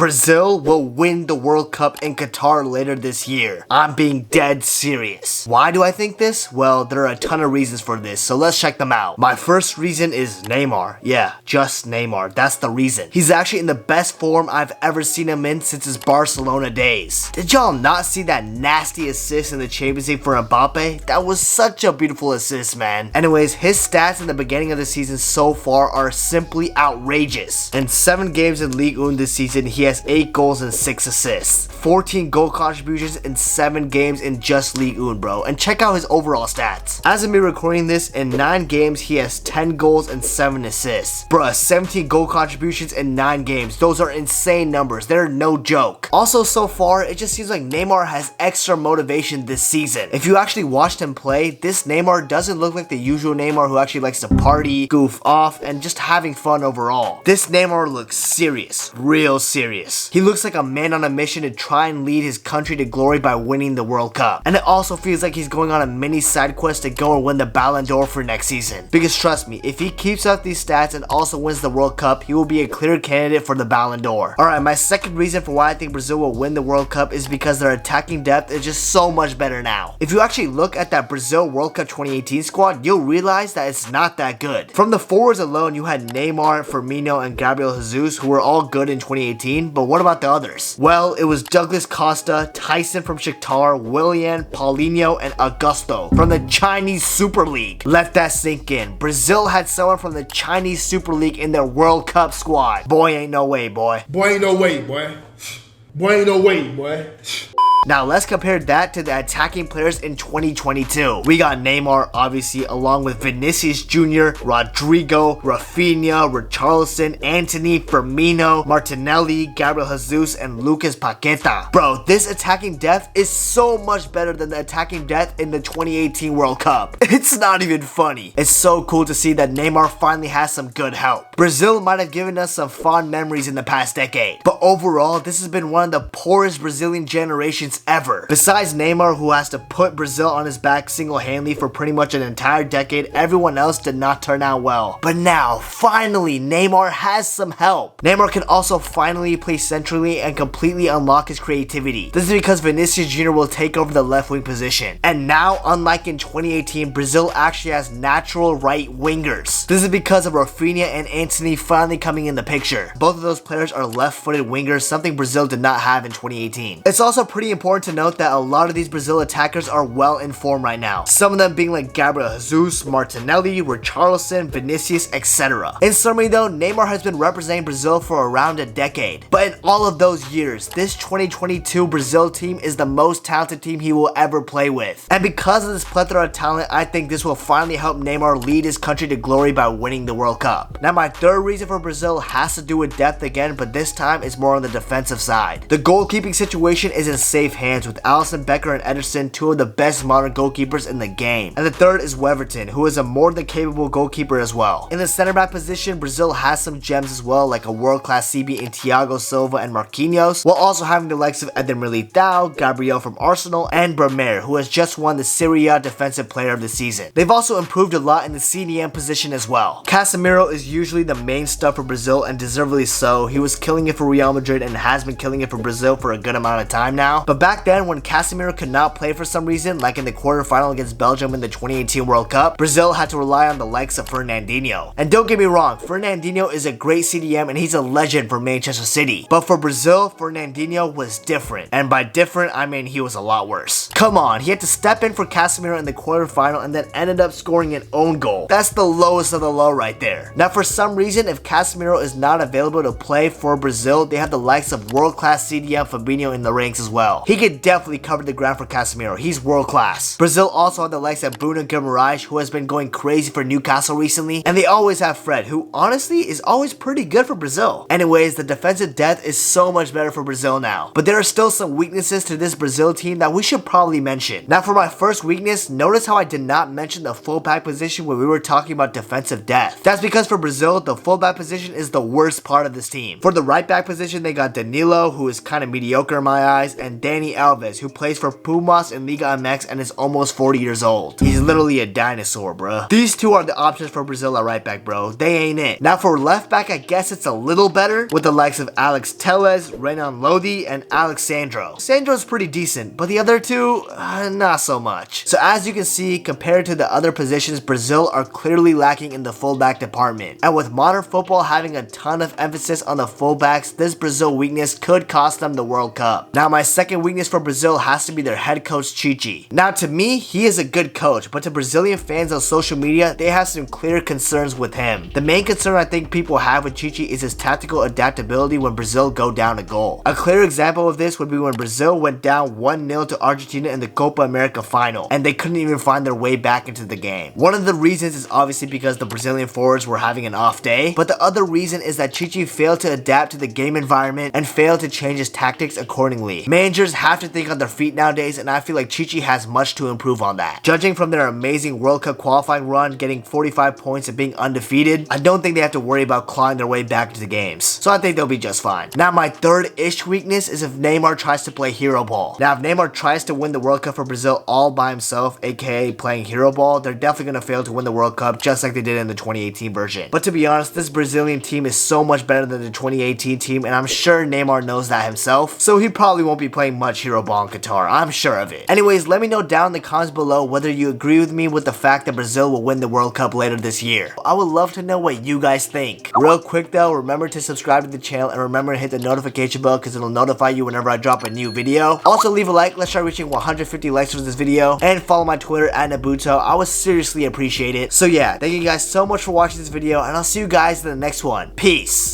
Brazil will win the World Cup in Qatar later this year. I'm being dead serious. Why do I think this? Well, there are a ton of reasons for this, so let's check them out. My first reason is Neymar. Yeah, just Neymar. That's the reason. He's actually in the best form I've ever seen him in since his Barcelona days. Did y'all not see that nasty assist in the Champions League for Mbappe? That was such a beautiful assist, man. Anyways, his stats in the beginning of the season so far are simply outrageous. In 7 games in Ligue 1 this season, he has 8 goals and 6 assists. 14 goal contributions in 7 games in just Ligue 1, bro. And check out his overall stats. As of me recording this, in 9 games, he has 10 goals and 7 assists. Bruh, 17 goal contributions in 9 games. Those are insane numbers. They're no joke. Also, so far, it just seems like Neymar has extra motivation this season. If you actually watched him play, this Neymar doesn't look like the usual Neymar who actually likes to party, goof off, and just having fun overall. This Neymar looks serious. Real serious. He looks like a man on a mission to try and lead his country to glory by winning the World Cup. And it also feels like he's going on a mini side quest to go and win the Ballon d'Or for next season. Because trust me, if he keeps up these stats and also wins the World Cup, he will be a clear candidate for the Ballon d'Or. Alright, my second reason for why I think Brazil will win the World Cup is because their attacking depth is just so much better now. If you actually look at that Brazil World Cup 2018 squad, you'll realize that it's not that good. From the forwards alone, you had Neymar, Firmino, and Gabriel Jesus, who were all good in 2018, but what about the others? Well, it was Douglas Costa, Tyson from Shakhtar, Willian, Paulinho, and Augusto from the Chinese Super League. Let that sink in. Brazil had someone from the Chinese Super League in their World Cup squad. Boy, ain't no way, boy. Boy, ain't no way, boy. Boy, ain't no way, boy. Now let's compare that to the attacking players in 2022. We got Neymar, obviously, along with Vinicius Jr., Rodrigo, Rafinha, Richarlison, Antony, Firmino, Martinelli, Gabriel Jesus, and Lucas Paqueta. Bro, this attacking depth is so much better than the attacking depth in the 2018 World Cup. It's not even funny. It's so cool to see that Neymar finally has some good help. Brazil might have given us some fond memories in the past decade, but overall, this has been one of the poorest Brazilian generations ever. Besides Neymar, who has to put Brazil on his back single-handedly for pretty much an entire decade, everyone else did not turn out well. But now, finally, Neymar has some help. Neymar can also finally play centrally and completely unlock his creativity. This is because Vinicius Jr. will take over the left wing position. And now, unlike in 2018, Brazil actually has natural right wingers. This is because of Rafinha and Antony finally coming in the picture. Both of those players are left-footed wingers, something Brazil did not have in 2018. It's also pretty important to note that a lot of these Brazil attackers are well in form right now. Some of them being like Gabriel Jesus, Martinelli, Richarlison, Vinicius, etc. In summary though, Neymar has been representing Brazil for around a decade. But in all of those years, this 2022 Brazil team is the most talented team he will ever play with. And because of this plethora of talent, I think this will finally help Neymar lead his country to glory by winning the World Cup. Now my third reason for Brazil has to do with depth again, but this time it's more on the defensive side. The goalkeeping situation is in safe hands with Alisson Becker and Ederson, two of the best modern goalkeepers in the game. And the third is Weverton, who is a more than capable goalkeeper as well. In the center back position, Brazil has some gems as well, like a world-class CB in Thiago Silva and Marquinhos, while also having the likes of Eder Militao, Gabriel from Arsenal, and Bremer, who has just won the Serie A Defensive Player of the Season. They've also improved a lot in the CDM position as well. Casemiro is usually the main star for Brazil, and deservedly so. He was killing it for Real Madrid and has been killing it for Brazil for a good amount of time now. But back then, when Casemiro could not play for some reason, like in the quarterfinal against Belgium in the 2018 World Cup, Brazil had to rely on the likes of Fernandinho. And don't get me wrong, Fernandinho is a great CDM and he's a legend for Manchester City. But for Brazil, Fernandinho was different. And by different, I mean he was a lot worse. Come on, he had to step in for Casemiro in the quarterfinal and then ended up scoring an own goal. That's the lowest of the low right there. Now for some reason, if Casemiro is not available to play for Brazil, they have the likes of world-class CDM Fabinho in the ranks as well. He could definitely cover the ground for Casemiro. He's world class. Brazil also had the likes of Bruno Guimaraes, who has been going crazy for Newcastle recently, and they always have Fred, who honestly is always pretty good for Brazil. Anyways, the defensive depth is so much better for Brazil now, but there are still some weaknesses to this Brazil team that we should probably mention. Now for my first weakness, notice how I did not mention the fullback position when we were talking about defensive depth. That's because for Brazil, the fullback position is the worst part of this team. For the right back position, they got Danilo, who is kind of mediocre in my eyes, and Danny Dani Alves, who plays for Pumas in Liga MX and is almost 40 years old. He's literally a dinosaur, bro. These two are the options for Brazil at right back, bro. They ain't it. Now for left back, I guess it's a little better with the likes of Alex Telles, Renan Lodi, and Alexandro. Sandro's pretty decent, but the other two, not so much. So as you can see, compared to the other positions, Brazil are clearly lacking in the fullback department. And with modern football having a ton of emphasis on the fullbacks, this Brazil weakness could cost them the World Cup. Now my second weakness for Brazil has to be their head coach Tite. Now to me, he is a good coach, but to Brazilian fans on social media, they have some clear concerns with him. The main concern I think people have with Tite is his tactical adaptability when Brazil go down a goal. A clear example of this would be when Brazil went down 1-0 to Argentina in the Copa America final, and they couldn't even find their way back into the game. One of the reasons is obviously because the Brazilian forwards were having an off day, but the other reason is that Tite failed to adapt to the game environment and failed to change his tactics accordingly. Managers have to think on their feet nowadays, and I feel like Tite has much to improve on that. Judging from their amazing World Cup qualifying run, getting 45 points and being undefeated, I don't think they have to worry about clawing their way back into the games. So I think they'll be just fine. Now my third-ish weakness is if Neymar tries to play hero ball. Now if Neymar tries to win the World Cup for Brazil all by himself, aka playing hero ball, they're definitely going to fail to win the World Cup just like they did in the 2018 version. But to be honest, this Brazilian team is so much better than the 2018 team, and I'm sure Neymar knows that himself, so he probably won't be playing much hero ball in Qatar. I'm sure of it. Anyways, let me know down in the comments below whether you agree with me with the fact that Brazil will win the World Cup later this year. I would love to know what you guys think. Real quick though, remember to subscribe to the channel and remember to hit the notification bell because it'll notify you whenever I drop a new video. Also leave a like, let's try reaching 150 likes for this video, and follow my Twitter at Nabhuto. I would seriously appreciate it. So yeah, thank you guys so much for watching this video, and I'll see you guys in the next one. Peace.